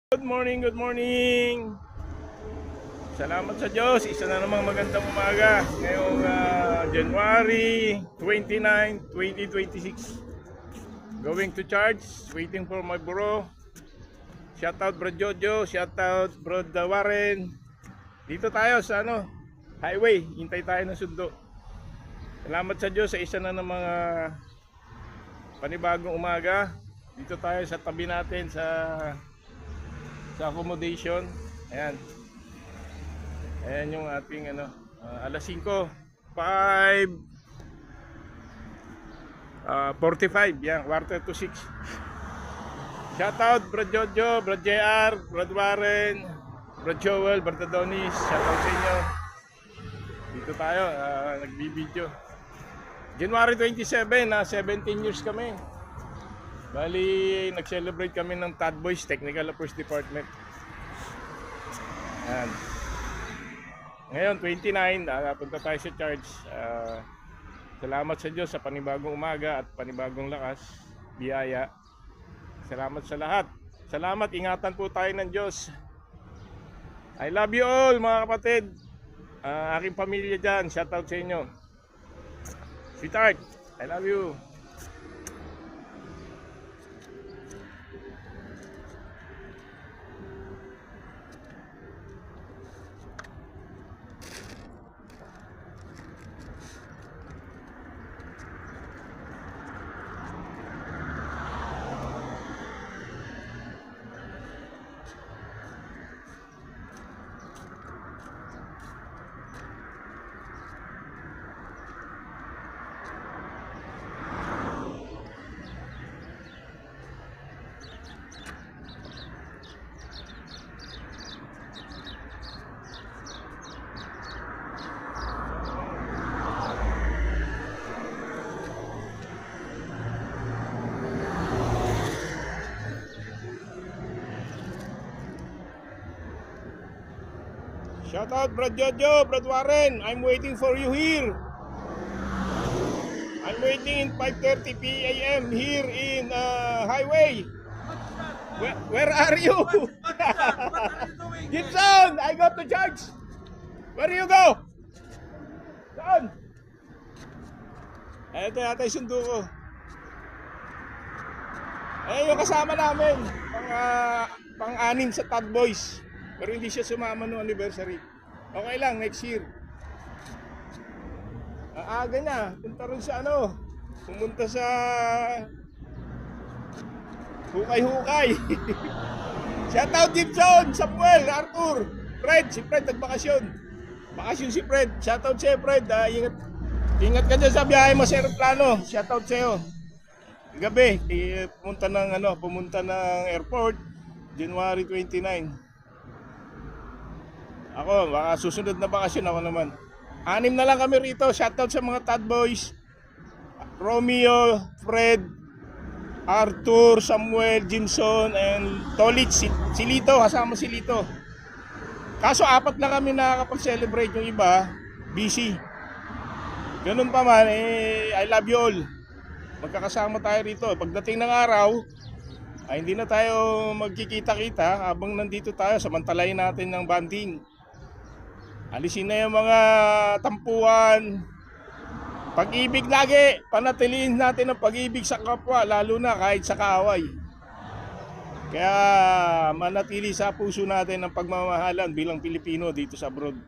Good morning, good morning. Salamat sa Diyos. Isa na namang magandang umaga. Ngayong January 29, 2026. Going to church, waiting for my bro. Shout out Bro Jojo, shout out Bro Warren. Dito tayo sa highway. Hintay tayo ng sundo. Salamat sa Diyos sa isa na ng mga panibagong umaga. Dito tayo sa tabi natin sa accommodation. Ayan yung ating alas 5 5:45, yan, quarter to 6. Shout out Bro Jojo, Bro JR, Bro Warren, Bro Joel, Bro Donis. Shout out sa inyo. Dito tayo nagbibideo. January 27 na 17 years kami. Bali, nag-celebrate kami ng Tad Boys Technical Affairs Department. Ayan. Ngayon, 29, punta tayo sa church. Salamat sa Diyos sa panibagong umaga at panibagong lakas, biyaya. Salamat sa lahat. Salamat, ingatan po tayo ng Diyos. I love you all mga kapatid. Aking pamilya dyan, shout out sa inyo. Sweetheart, I love you. Shout out Bro Jojo, Bro Warren. I'm waiting for you here. I'm waiting in 5:30 p.m. here in highway. Where are you? Gibson, I got to church. Where you go? Saan? Ito yata yung sundo ko. Yung kasama namin, pang-anim sa Tad Boys. Pero hindi siya sumama noong anniversary. Okay lang, next year. Aga niya, punta rin sa pumunta sa hukay-hukay. Shout out Gibson, Samuel, Arthur, Fred, si Fred nagbakasyon. Bakasyon si Fred. Shout out sa'yo Fred. Ingat ka dyan sa biyahe mo sa aeroplano. Shout out sa'yo. Gabi, pumunta ng airport, January 29. Ako, baka susunod na bakasyon ako naman. 6 na lang kami rito. Shoutout sa mga Tad Boys. Romeo, Fred, Arthur, Samuel, Jimson, and Tolit. Si Lito, kasama si Lito. Kaso 4 lang kami nakakapag-celebrate. Yung iba, busy. Ganun pa man, I love you all. Magkakasama tayo rito. Pagdating ng araw, ay hindi na tayo magkikita-kita habang nandito tayo. Samantalayin natin ng banding. Alisin na yung mga tampuan. Pag-ibig lagi. Panatiliin natin ang pag-ibig sa kapwa, lalo na kahit sa kaaway. Kaya manatili sa puso natin ang pagmamahalan bilang Pilipino dito sa abroad.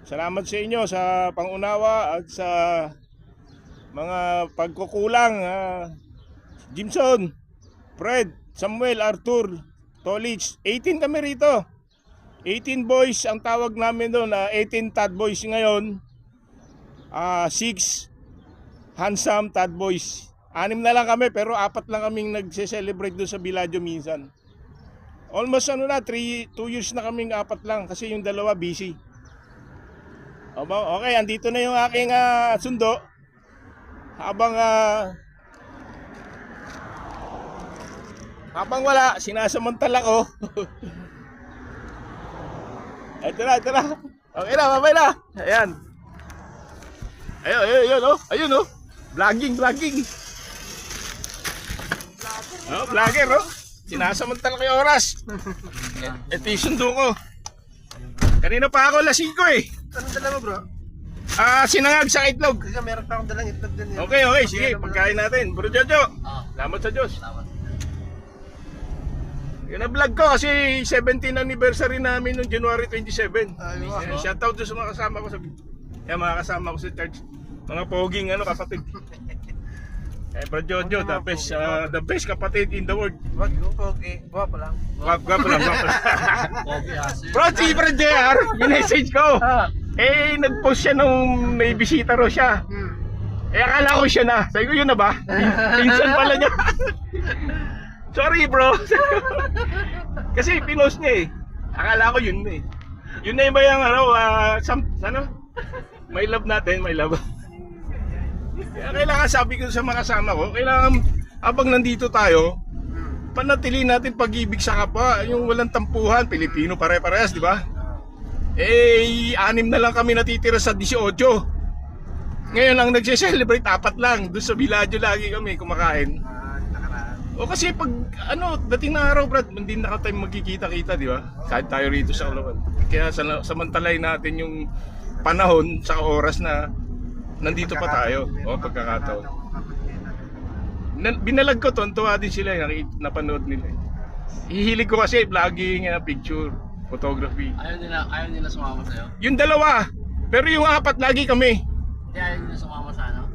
Salamat sa inyo sa pangunawa at sa mga pagkukulang. Jimson, Fred, Samuel, Arthur, Tolich, 18 kami rito. 18 boys ang tawag namin doon, 18 Tad Boys ngayon. 6 handsome Tad Boys. 6 na lang kami pero 4 lang kaming nagse-celebrate doon sa Villaggio minsan. Almost 2 years na kaming 4 lang kasi yung dalawa busy. Okay, andito na yung aking sundo. Habang wala, sinasamantala ko. Ito na. Okay na, babay na. Ayan. Ayun, Vlogging. Vlogger, Sinasamantala ko yung oras. Ito yung sundo ko. Kanina pa ako alas 5 eh. Anong dala mo, bro? Sinangag sa itlog. Kasi meron pa akong dalang itlog din. Okay, sige, pagkain natin. Bro Jojo, salamat sa Diyos. Yun ang vlog ko kasi 17th anniversary namin noong January 27. Shoutout doon sa mga kasama ko sa mga kasama ko sa church. Mga poging kapatid. Bro Jojo, the best kapatid in the world. Wag, okay. Guwapo lang. Guwapo lang. Bro, si Bro JR, minessage ko. Nag-post siya nung may bisita raw siya. Akala ko siya na. Sabi ko, yun na ba? Pinsan pala niya. Sorry bro. Kasi pinost niya eh. Akala ko yun na eh. Yun na yung ba yung my love natin, my love. Kaya kailangan, sabi ko sa mga kasama ko, kailangan habang nandito tayo, panatilihin natin pag-ibig sa kapwa. Yung walang tampuhan, Pilipino pare-parehas, di ba? 6 na lang kami natitira sa 18. Ngayon ang nagse-celebrate 4 lang. Doon sa Villaggio lagi kami kumakain. O kasi pag dating na araw, Brad, hindi na tayo magkikita-kita, di ba? Kahit tayo rito sa Kalawan. Kaya samantalahin natin yung panahon sa oras na nandito pa tayo. O pagkakataon. Binalag ko to, tuwa din sila, napanood nila. Hihilig ko kasi vlogging, picture, photography. Ayaw nila sumama sa'yo? Yung 2, pero yung 4 lagi kami. Hindi ayaw nila sumama sa ano?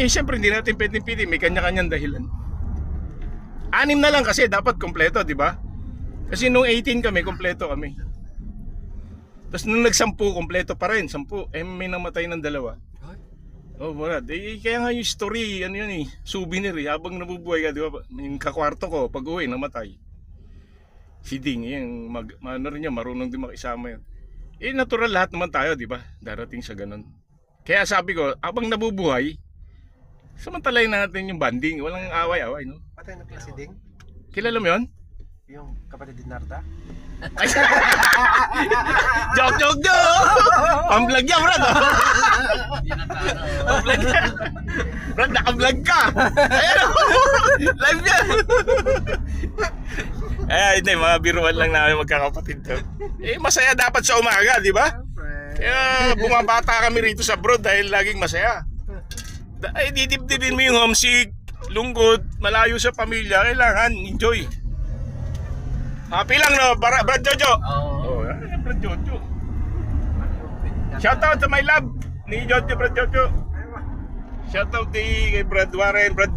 Siyempre hindi natin pwedeng may kanya-kanyang dahilan. 6 na lang kasi dapat kompleto, di ba? Kasi nung 18 kami, kompleto kami. Tapos nung nag-10, kompleto pa rin, 10. May namatay ng 2. Oh, wala. Kaya nga yung story, souvenir habang nabubuhay ka, di ba? Yung kakwarto ko, pag uwi, namatay. Si Ding, yung marunong din makisama yun. Natural lahat naman tayo, di ba? Darating sa ganun. Kaya sabi ko, habang nabubuhay, samantalayin natin yung banding. Walang away-away, no? Patay na pala si Ding? Kilala mo yun? Yung kapatid din Narta? Joke! Pamvlog yan, Brad! Pamvlog yan! Brad, naka-vlog ka! Ayan o! Live yan! Hindi, mga biruan lang namin magkakapatid to. Masaya dapat sa umaga, di ba? Kaya bumabata kami rito sa abroad dahil laging masaya. Didibdibin mo yung homesick, lungkot, malayo sa pamilya, kailangan enjoy. Happy lang, no? Brad Jojo. Brad Jojo. Shoutout sa my love ni Jojo, Brad Jojo. Shoutout kay Brad Warren, Brad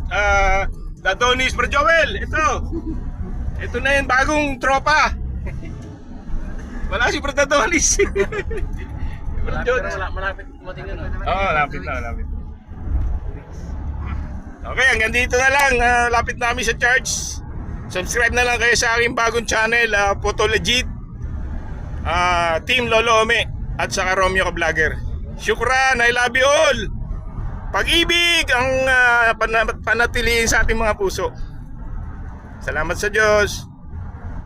Adonis, Brad Joel. Ito na yung bagong tropa. Wala si Brad Adonis. Brad Jojo. Malapit kumating yun. Lapit na. Okay, hanggang dito na lang. Lapit namin sa church. Subscribe na lang kayo sa aking bagong channel, Photo Legit, Team Lolo Ome, at saka Romeo ka Vlogger. Syukran, I love you all. Pag-ibig ang panatiliin sa ating mga puso. Salamat sa Diyos.